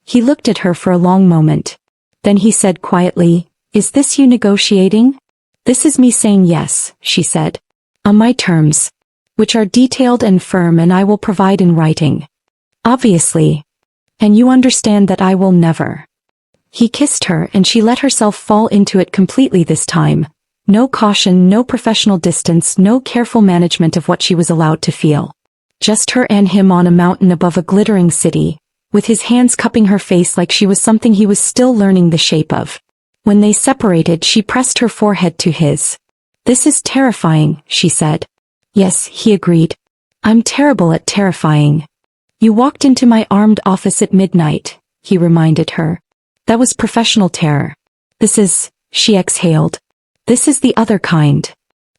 He looked at her for a long moment. Then he said quietly, Is this you negotiating? This is me saying yes, she said. On my terms, which are detailed and firm and I will provide in writing. Obviously. And you understand that I will never. He kissed her and she let herself fall into it completely this time. No caution, no professional distance, no careful management of what she was allowed to feel. Just her and him on a mountain above a glittering city, with his hands cupping her face like she was something he was still learning the shape of. When they separated, she pressed her forehead to his. This is terrifying, she said. Yes, he agreed. I'm terrible at terrifying. You walked into my armed office at midnight, he reminded her. That was professional terror. This is, she exhaled. This is the other kind.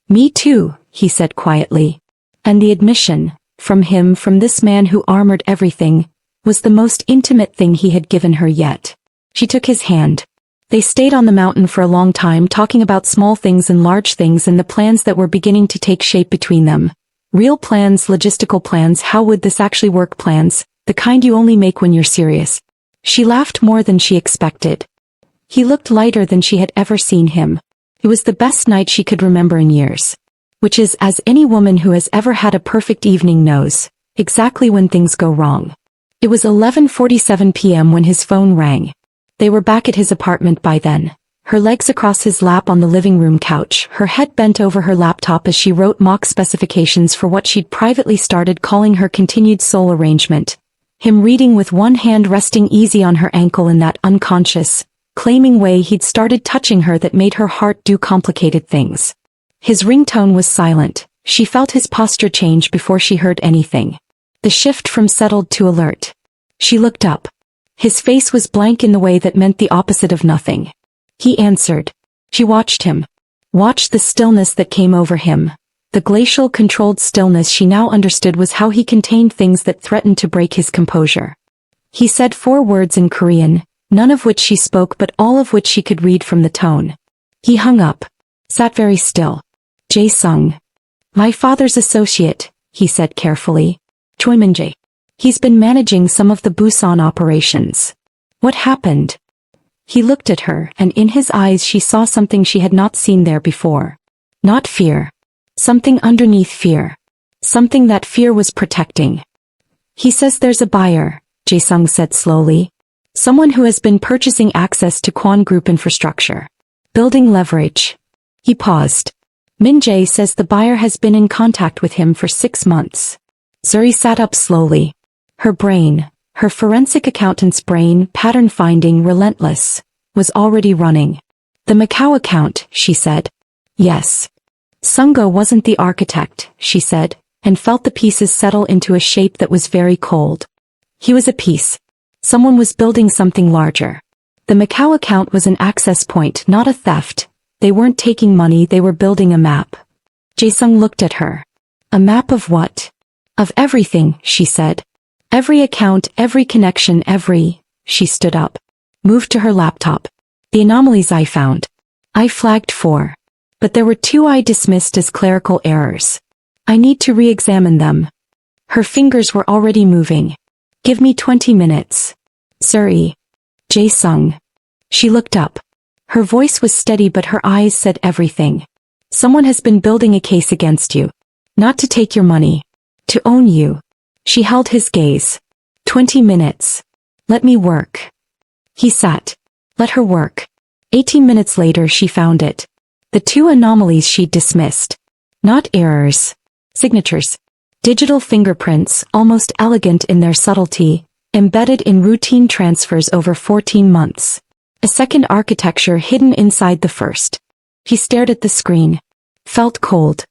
Me too, he said quietly. And the admission, from him, from this man who armored everything, was the most intimate thing he had given her yet. She took his hand. They stayed on the mountain for a long time talking about small things and large things and the plans that were beginning to take shape between them. Real plans, logistical plans, how would this actually work plans, the kind you only make when you're serious. She laughed more than she expected. He looked lighter than she had ever seen him. It was the best night she could remember in years. Which is, as any woman who has ever had a perfect evening knows, exactly when things go wrong. It was 11:47 p.m. when his phone rang. They were back at his apartment by then. Her legs across his lap on the living room couch, her head bent over her laptop as she wrote mock specifications for what she'd privately started calling her continued soul arrangement. Him reading with one hand resting easy on her ankle in that unconscious, claiming way he'd started touching her that made her heart do complicated things. His ringtone was silent. She felt his posture change before she heard anything. The shift from settled to alert. She looked up. His face was blank in the way that meant the opposite of nothing. He answered. She watched him. Watched the stillness that came over him. The glacial, controlled stillness she now understood was how he contained things that threatened to break his composure. He said 4 words in Korean, none of which she spoke but all of which she could read from the tone. He hung up. Sat very still. Jae-sung. My father's associate, he said carefully. Choi Min-jae. He's been managing some of the Busan operations. What happened? He looked at her, and in his eyes she saw something she had not seen there before. Not fear. Something underneath fear. Something that fear was protecting. He says there's a buyer, Jae-sung said slowly. Someone who has been purchasing access to Kwon Group infrastructure. Building leverage. He paused. Min-jae says the buyer has been in contact with him for 6 months. Zuri sat up slowly. Her brain, her forensic accountant's brain, pattern finding, relentless, was already running. The Macau account, she said. Yes. Sungo wasn't the architect, she said, and felt the pieces settle into a shape that was very cold. He was a piece. Someone was building something larger. The Macau account was an access point, not a theft. They weren't taking money, they were building a map. Jae-sung looked at her. A map of what? Of everything, she said. Every account, every connection, She stood up. Moved to her laptop. The anomalies I found. I flagged 4. But there were 2 I dismissed as clerical errors. I need to re-examine them. Her fingers were already moving. Give me 20 minutes. Zuri. Jae-sung. She looked up. Her voice was steady but her eyes said everything. Someone has been building a case against you. Not to take your money. To own you. She held his gaze. 20 minutes. Let me work. He sat. Let her work. 18 minutes later she found it. The 2 anomalies she'd dismissed. Not errors. Signatures. Digital fingerprints, almost elegant in their subtlety, embedded in routine transfers over 14 months. A second architecture hidden inside the first. He stared at the screen. Felt cold.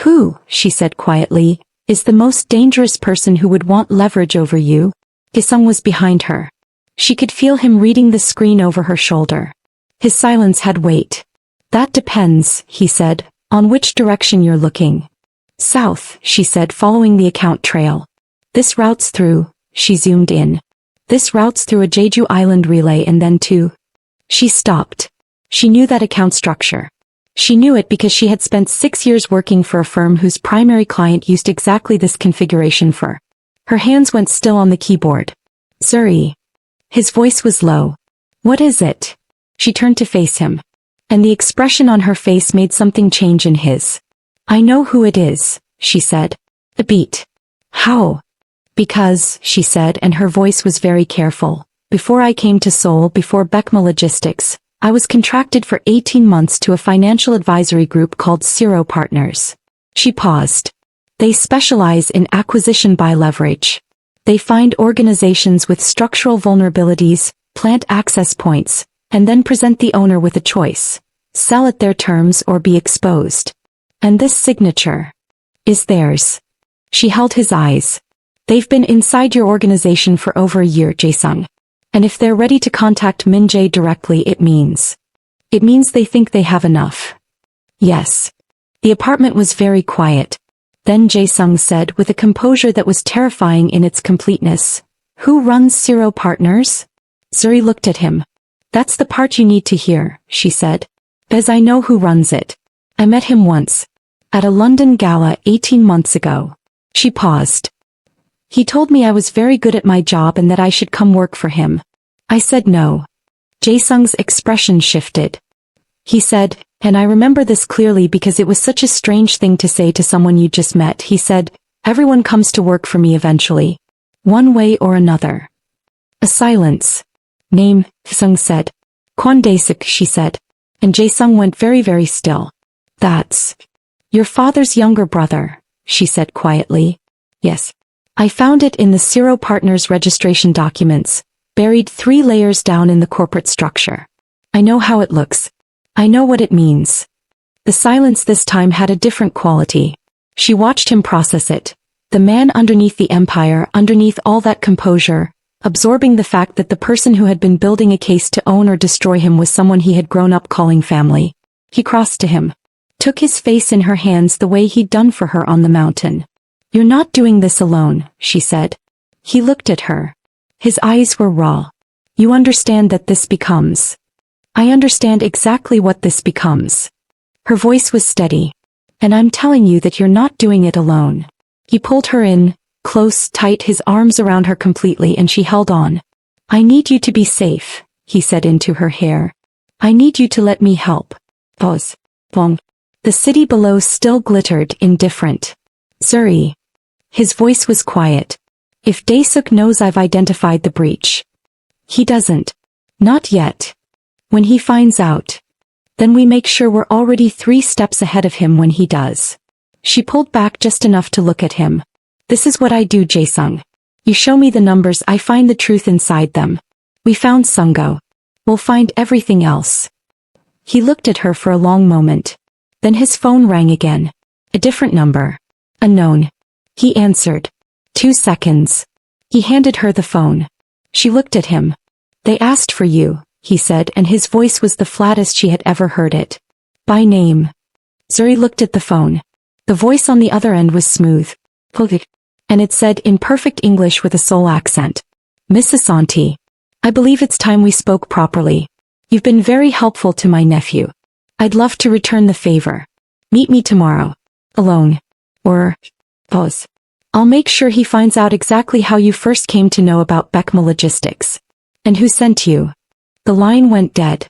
Who, she said quietly, is the most dangerous person who would want leverage over you? Jae-sung was behind her. She could feel him reading the screen over her shoulder. His silence had weight. That depends, he said, on which direction you're looking. South, she said, following the account trail. This routes through, she zoomed in. This routes through a Jeju Island relay and then to... She stopped. She knew that account structure. She knew it because she had spent 6 years working for a firm whose primary client used exactly this configuration for. Her hands went still on the keyboard. Zuri. His voice was low. What is it? She turned to face him. and the expression on her face made something change in his. "I know who it is," she said. "A beat." "How?" "Because," she said, and her voice was very careful, "before I came to Seoul, before BECMA Logistics, I was contracted for 18 months to a financial advisory group called Zero Partners." She paused. "They specialize in acquisition by leverage. They find organizations with structural vulnerabilities, plant access points, and then present the owner with a choice: sell at their terms or be exposed. And this signature is theirs." She held his eyes. "They've been inside your organization for over a year, Jaesung. And if they're ready to contact Min Jae directly, it means they think they have enough." "Yes." The apartment was very quiet. Then Jaesung said with a composure that was terrifying in its completeness, "Who runs Zero Partners?" Zuri looked at him. "That's the part you need to hear," she said. "As I know who runs it. I met him once. At a London gala 18 months ago." She paused. "He told me I was very good at my job and that I should come work for him. I said no." Jaesung's expression shifted. He said, and I remember this clearly because it was such a strange thing to say to someone you just met. He said, "Everyone comes to work for me eventually. One way or another." A silence. "Name," Jaesung said. "Kwon Jaesung," she said. And Jaesung went very, very still. "That's your father's younger brother," she said quietly. "Yes. I found it in the Zero Partners registration documents, buried 3 layers down in the corporate structure. I know how it looks. I know what it means." The silence this time had a different quality. She watched him process it. The man underneath the empire, underneath all that composure, absorbing the fact that the person who had been building a case to own or destroy him was someone he had grown up calling family. He crossed to him, took his face in her hands the way he'd done for her on the mountain. "You're not doing this alone," she said. He looked at her. His eyes were raw. "You understand that this becomes." "I understand exactly what this becomes." Her voice was steady. "And I'm telling you that you're not doing it alone." He pulled her in, close, tight, his arms around her completely, and she held on. "I need you to be safe," he said into her hair. "I need you to let me help." Pause. Bong. The city below still glittered, indifferent. "Zuri." His voice was quiet. "If Daesuk knows I've identified the breach." "He doesn't. Not yet. When he finds out, then we make sure we're already 3 steps ahead of him when he does." She pulled back just enough to look at him. "This is what I do, Jaesung. You show me the numbers, I find the truth inside them. We found Sungo. We'll find everything else." He looked at her for a long moment. Then his phone rang again. A different number. Unknown. He answered. 2 seconds. He handed her the phone. She looked at him. "They asked for you," he said, and his voice was the flattest she had ever heard it. "By name." Zuri looked at the phone. The voice on the other end was smooth. And it said in perfect English with a Seoul accent. "Miss Asante. I believe it's time we spoke properly. You've been very helpful to my nephew. I'd love to return the favor. Meet me tomorrow. Alone. Or..." Pause. "I'll make sure he finds out exactly how you first came to know about BECMA Logistics. And who sent you." The line went dead.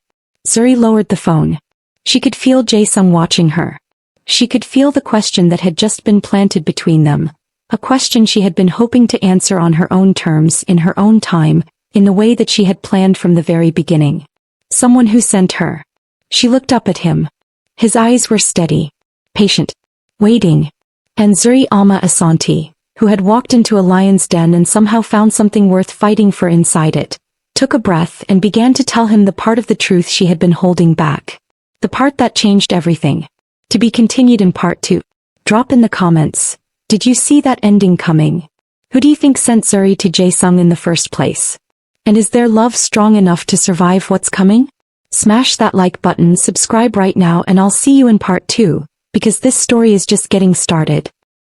Zuri lowered the phone. She could feel Jaesung watching her. She could feel the question that had just been planted between them. A question she had been hoping to answer on her own terms, in her own time, in the way that she had planned from the very beginning. Someone who sent her. She looked up at him. His eyes were steady. Patient. Waiting. And Zuri Asante, who had walked into a lion's den and somehow found something worth fighting for inside it, took a breath and began to tell him the part of the truth she had been holding back. The part that changed everything. To be continued in part 2. Drop in the comments. Did you see that ending coming? Who do you think sent Zuri to Jaesung in the first place? And is their love strong enough to survive what's coming? Smash that like button, subscribe right now, and I'll see you in part 2, because this story is just getting started.